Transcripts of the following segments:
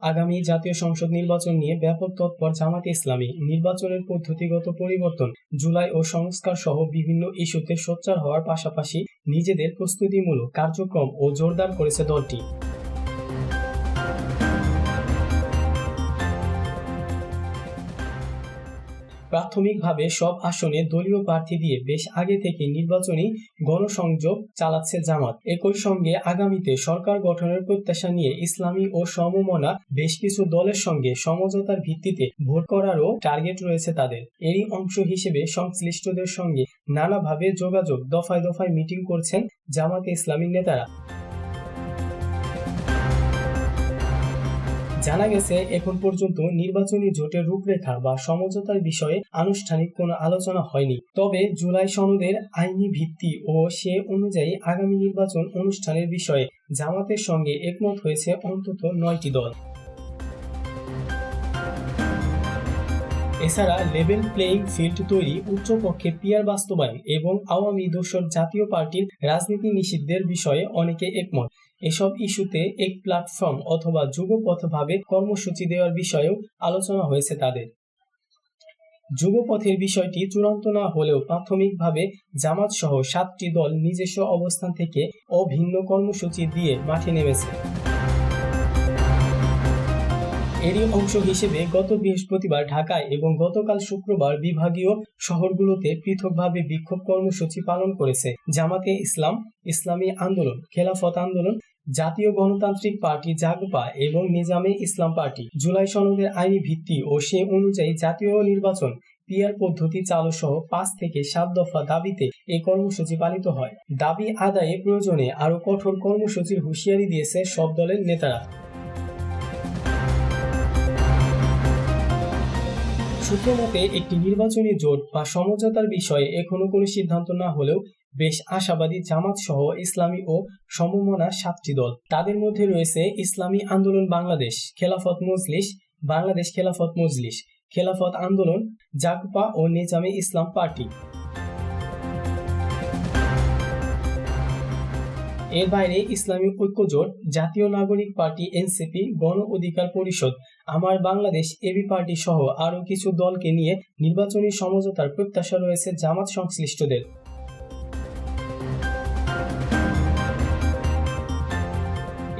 আগামী জাতীয় সংসদ নির্বাচন নিয়ে ব্যাপক তৎপর জামায়াতে ইসলামী। নির্বাচনের পদ্ধতিগত পরিবর্তন, জুলাই ও সংস্কার সহ বিভিন্ন ইস্যুতে সোচ্চার হওয়ার পাশাপাশি নিজেদের প্রস্তুতিমূলক কার্যক্রম ও জোরদার করেছে দলটি। প্রাথমিকভাবে সব আসনে দলীয় প্রার্থী দিয়ে বেশ আগে থেকে নির্বাচনী গণসংযোগ চালাচ্ছে জামাত। একই সঙ্গে আগামীতে সরকার গঠনের প্রত্যাশা নিয়ে ইসলামী ও সমমনা বেশ কিছু দলের সঙ্গে সমঝোতার ভিত্তিতে ভোট করারও টার্গেট রয়েছে তাদের। এরই অংশ হিসেবে সংশ্লিষ্টদের সঙ্গে নানাভাবে যোগাযোগ, দফায় দফায় মিটিং করছেন জামাতে ইসলামীর নেতারা। জানা গেছে, এখন পর্যন্ত নির্বাচনী জোটের রূপরেখা বা সমঝোতার বিষয়ে আনুষ্ঠানিক কোনো আলোচনা হয়নি। তবে জুলাই সনদের আইনি ভিত্তি ও সে অনুযায়ী আগামী নির্বাচন অনুষ্ঠানের বিষয়ে জামাতের সঙ্গে একমত হয়েছে অন্তত 9টি দল। এছাড়া লেভেল প্লেইং ফিল্ড তৈরি, উচ্চকক্ষে পিআর বাস্তবায়ন এবং আওয়ামী দোসর জাতীয় পার্টির রাজনীতি নিষিদ্ধের বিষয়ে অনেকে একমত। এসব ইস্যুতে এক প্ল্যাটফর্ম অথবা যুগপথভাবে কর্মসূচি দেওয়ার বিষয়েও আলোচনা হয়েছে তাদের। যুগপথের বিষয়টি চূড়ান্ত না হলেও প্রাথমিকভাবে জামাত সহ 7টি দল নিজস্ব অবস্থান থেকে অভিন্ন কর্মসূচি দিয়ে মাঠে নেমেছে। এরই অংশ হিসেবে গত বৃহস্পতিবার ঢাকায় এবং গতকাল শুক্রবার বিভাগীয় শহরগুলোতে পৃথকভাবে বিক্ষোভ কর্মসূচি পালন করেছে জামাতে ইসলাম, ইসলামী আন্দোলন, খেলাফত আন্দোলন, জাতীয় গণতান্ত্রিক পার্টি জাগপা এবং নিজামে ইসলাম পার্টি। জুলাই সনদের আইনি ভিত্তি ও সে অনুযায়ী জাতীয় নির্বাচন, পিআর পদ্ধতি চালু সহ 5 থেকে 7 দফা দাবিতে এই কর্মসূচি পালিত হয়। দাবি আদায়ে প্রয়োজনে আরও কঠোর কর্মসূচির হুঁশিয়ারি দিয়েছে সব দলের নেতারা। সূত্রমতে একটি নির্বাচনী জোট বা সমঝোতার বিষয়ে এখনো কোনো সিদ্ধান্ত না হলেও বেশ আশাবাদী জামাত সহ ইসলামী ও সমমনা 7টি দল। তাদের মধ্যে রয়েছে ইসলামী আন্দোলন বাংলাদেশ, খেলাফত মজলিস, বাংলাদেশ খেলাফত মজলিস, খেলাফত আন্দোলন, জাগপা ও নিজামে ইসলাম পার্টি। এর বাইরে ইসলামী ঐক্যজোট, জাতীয় নাগরিক পার্টি এনসিপি, গণ অধিকার পরিষদ, আমার বাংলাদেশ এবি পার্টি সহ আরও কিছু দলকে নিয়ে নির্বাচনী সমঝোতার প্রত্যাশা রয়েছে জামাত সংশ্লিষ্টদের।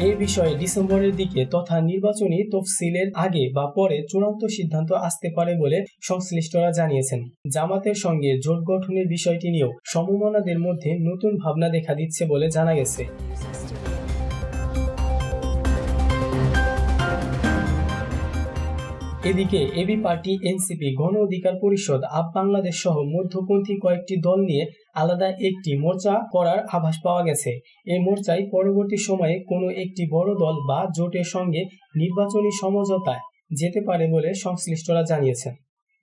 এই বিষয়ে ডিসেম্বরের দিকে তথা নির্বাচনী তফসিলের আগে বা পরে চূড়ান্ত সিদ্ধান্ত আসতে পারে বলে সংশ্লিষ্টরা জানিয়েছেন। জামাতের সঙ্গে জোট গঠনের বিষয়টি নিয়েও সমমনাদের মধ্যে নতুন ভাবনা দেখা দিচ্ছে বলে জানা গেছে। এদিকে এবি পার্টি, এনসিপি, গণ অধিকার পরিষদ, আপ বাংলাদেশ সহ মধ্যপন্থী কয়েকটি দল নিয়ে আলাদা একটি মোর্চা করার আভাস পাওয়া গেছে। এই মোর্চায় পরবর্তী সময়ে কোনো একটি বড় দল বা জোটের সঙ্গে নির্বাচনী সমঝোতায় যেতে পারে বলে সংশ্লিষ্টরা জানিয়েছেন।